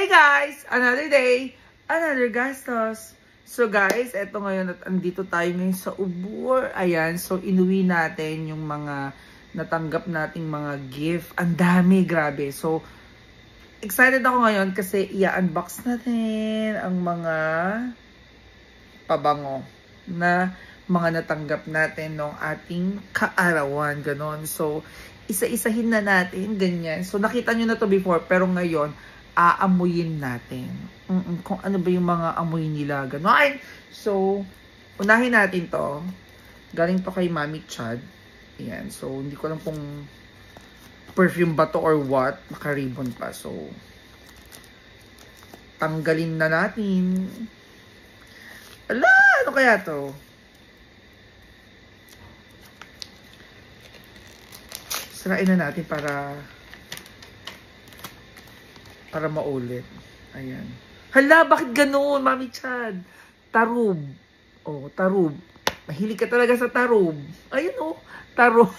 Hey guys! Another day, another gastos. So guys, eto ngayon at andito tayo ngayon sa Ubur. Ayan, so inuwi natin yung mga natanggap nating mga gift. Ang dami, grabe. So, excited ako ngayon kasi i-unbox natin ang mga pabango na mga natanggap natin nung ating kaarawan. Ganon. So, isa-isahin na natin, ganyan. So, nakita nyo na to before, pero ngayon, aamuyin natin. Kung ano ba yung mga amoy nila. Ganon. So, unahin natin to. Galing to kay Mami Chad. Ayan. So, hindi ko alam kung perfume ba to or what. Naka-ribbon pa. So, tanggalin na natin. Ala! Ano kaya to? Sirain na natin para maulit. Ayan. Hala, bakit ganoon, Mami Chad? Tarub. Oh, tarub. Mahilig ka talaga sa tarub. Ayun oh, tarub.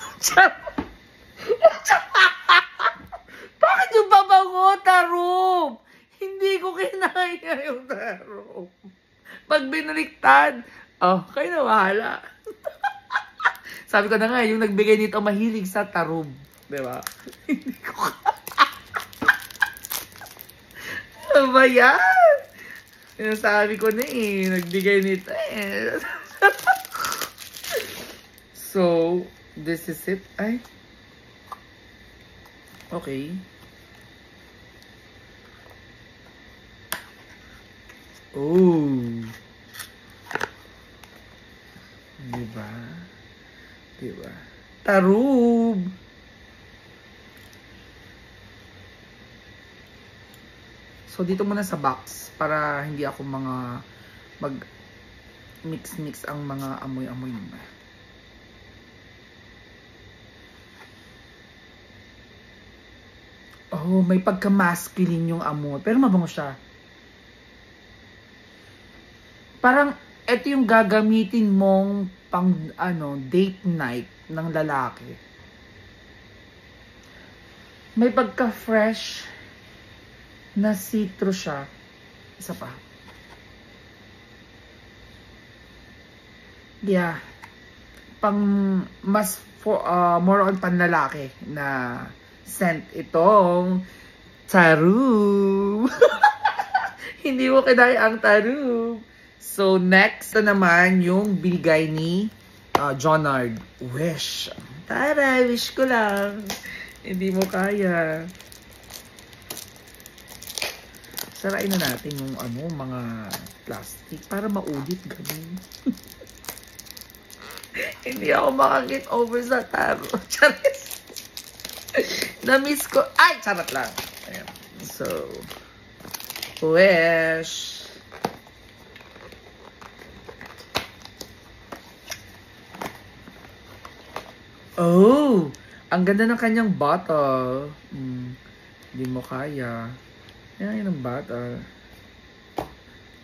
Bakit yung babango, tarub? Hindi ko kinaya yung tarub. Pag binaliktad, oh, kayo na bahala. Sabi ko na nga, yung nagbigay nito mahilig sa tarub. Diba? Hindi ko ano ba yan? Yung sabi ko na eh, nagbigay nito eh. So, this is it. Ay. Okay. Oh. Diba? Diba? Tarub! So, dito muna sa box para hindi ako mag mix-mix ang mga amoy-amoy nila. Oh, may pagka-masculine yung amoy. Pero mabango siya. Parang, ito yung gagamitin mong pang, date night ng lalaki. May pagka-fresh na citrus siya. Isa pa. Yeah. Pang mas for, more on panlalaki na scent itong tarub. Hindi mo kinaya ang tarub. So next na naman yung binigay ni Jonard. Wish. Tara, wish ko lang. Hindi mo kaya. Sarain na natin yung mga plastic para maulit ganun. Hindi ako makakit over sa taro. Charis. Na-miss ko. Ay, charot lang. Ayan. So, wish. Oh, ang ganda ng kanyang bottle. Hindi mo kaya. Yan ang bottle.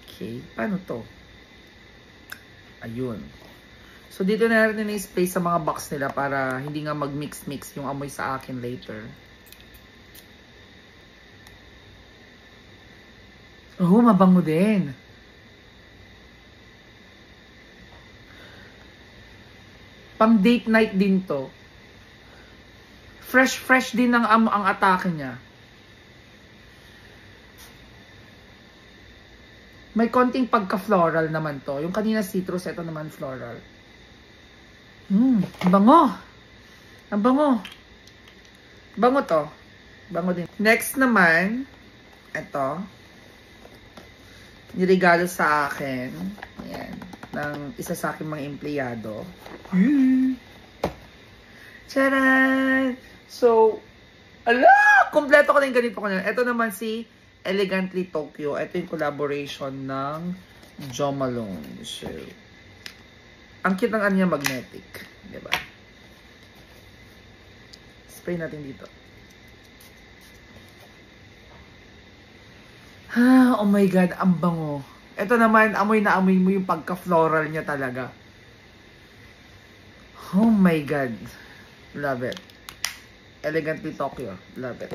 Okay, paano to? Ayun. So, dito na natin na-space sa mga box nila para hindi nga mag-mix-mix yung amoy sa akin later. Oh, mabango din. Pang date night din to. Fresh din ang atake niya. May konting pagka-floral naman to. Yung kanina citrus, ito naman floral. Bango. Ang bango. Bango to. Bango din. Next naman, ito. Niregalo sa akin. Ayan. Ng isa sa aking mga empleyado. Charan! So, ala! Kompleto ko na yung ganito ko na. Ito naman si Elegantly Tokyo. Ito yung collaboration ng Jo Malone. So, ang cute ng niya magnetic. Diba? Spray natin dito. Oh my God, ang bango. Ito naman, amoy na amoy mo yung pagka-floral niya talaga. Oh my God. Love it. Elegantly Tokyo. Love it.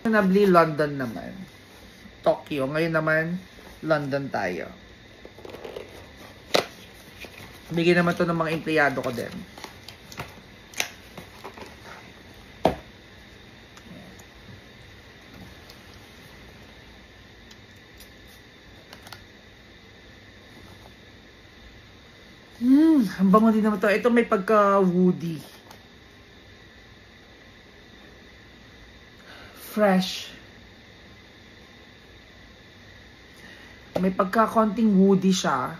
Nabli London naman. Tokyo. Ngayon naman, London tayo. Bigyan naman to ng mga empleyado ko din. Ang bango din naman to. Ito may pagka-woody. Fresh. May pagka-konting woody siya.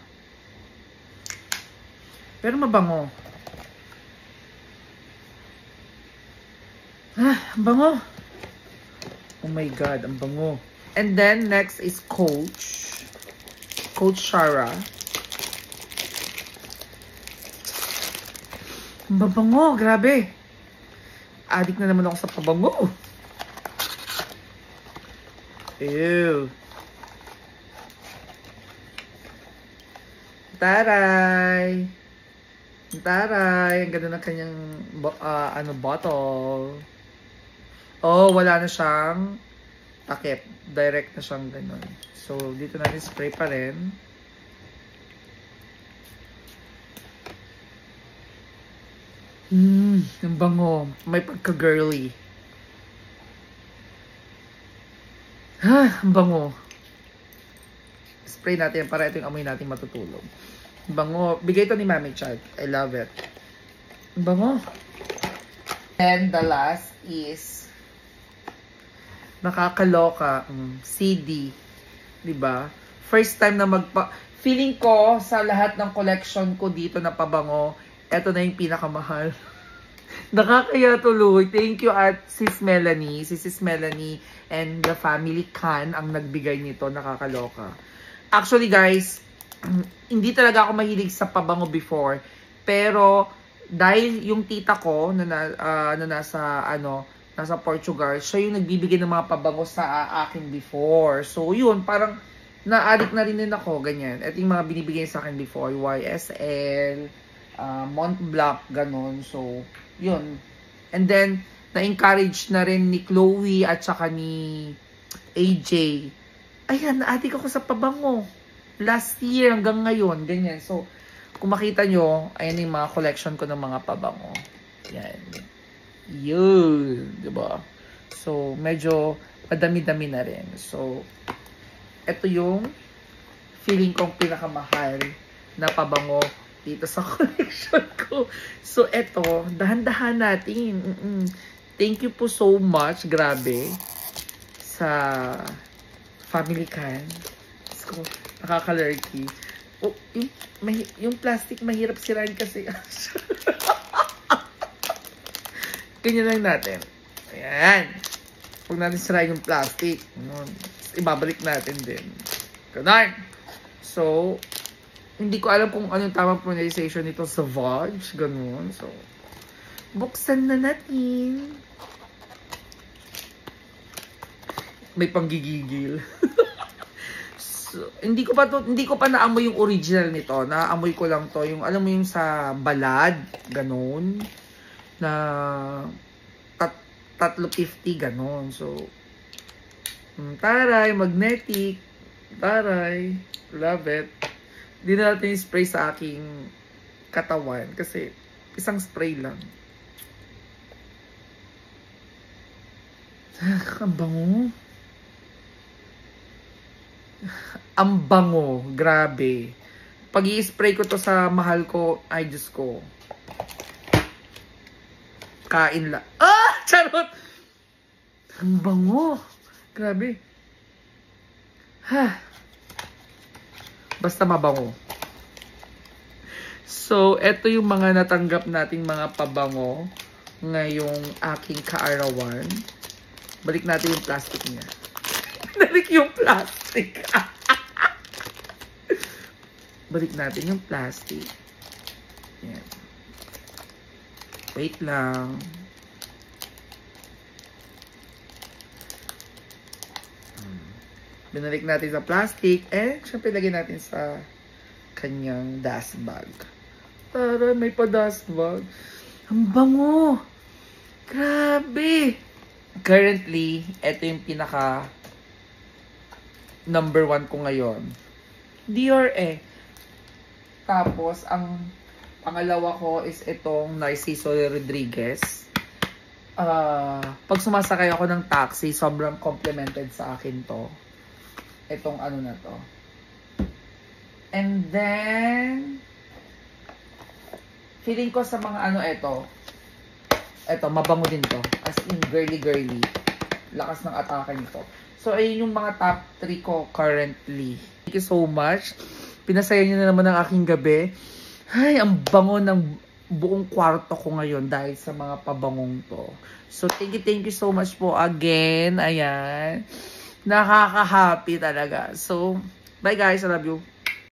Pero mabango. Ang bango. Oh my God, ang bango. And then, next is Coach. Coach Shara. Ang babango, grabe. Adik na naman ako sa pabango. Ew. Taray. Taray. Ang ganda ng kanyang bottle. Oh, wala na siyang takip. Direct na siyang ganun. So, dito natin spray pa rin. Ang bango. May pagka-girly. Ang bango. Spray natin para ito yung amoy natin matutulog. Ang bango. Bigay ito ni Mami Chad. I love it. Ang bango. And the last is nakakaloka. CD. Diba? First time na feeling ko sa lahat ng collection ko dito na pabango, eto na yung pinakamahal. Nakakaya tuloy. Thank you at Sis Melanie. Si Sis Melanie and the family Can ang nagbigay nito. Nakakaloka. Actually guys, hindi talaga ako mahilig sa pabango before. Pero dahil yung tita ko na nasa Portugal, siya yung nagbibigay ng mga pabango sa akin before. So yun, parang na-addict na rin ako. Ganyan. Ito yung mga binibigay sa akin before. YSL, Mont Blanc, ganon. So, yun. And then, na-encourage na rin ni Chloe at saka ni AJ. Ayan, na-addict ako sa pabango. Last year hanggang ngayon, ganyan. So, kung makita nyo, ayan yung mga collection ko ng mga pabango. Yan. Yun. Diba? So, medyo madami-dami na rin. So, ito yung feeling kong pinakamahal na pabango dito sa collection ko. So, eto, dahan-dahan natin. Thank you po so much. Grabe. Sa Family Can. So, nakaka-lurky. Oh, yung plastic mahirap sirain kasi. Ganyan lang natin. Ayan. Huwag natin sirain yung plastic. Ibabalik natin din. Ganun. So, hindi ko alam kung anong tamang pronunciation nito sa Savage. Ganun. So, buksan na natin. May panggigigil. So, hindi ko pa naamoy yung original nito. Naamoy ko lang to. Yung, alam mo yung sa balad. Ganun. Na 350. Ganun. So, taray. Magnetic. Taray. Love it. Hindi na natin spray sa aking katawan kasi isang spray lang. Ang bango. Ang bango. Grabe. Pag i-spray ko to sa mahal ko, ay Diyos ko. Kain lang. Ah! Charot! Ang bango. Grabe. Ha. Basta mabango. So, eto yung mga natanggap nating mga pabango ngayong aking kaarawan. Balik natin yung plastic niya. Balik yung plastic. Balik natin yung plastic. Yan. Wait lang. Binalik natin sa plastic. And, syempre, lagyan natin sa kanyang dust bag. Tara, may pa dust bag. Ang bango! Grabe! Currently, ito yung pinaka number 1 ko ngayon. Dior eh. Tapos, ang pangalawa ko is itong Narciso Rodriguez. Pag sumasakay ako ng taxi, sobrang complimented sa akin to. Itong ano na to. And then, feeling ko sa mga ano ito, mabango din to. As in, girly. Lakas ng atake nito. So, ayun yung mga top 3 ko currently. Thank you so much. Pinasaya niyo na naman ang aking gabi. Ay, ang bango ng buong kwarto ko ngayon dahil sa mga pabangong to. So, thank you so much po again. Ayan. Nakaka-happy talaga. So, bye guys. I love you.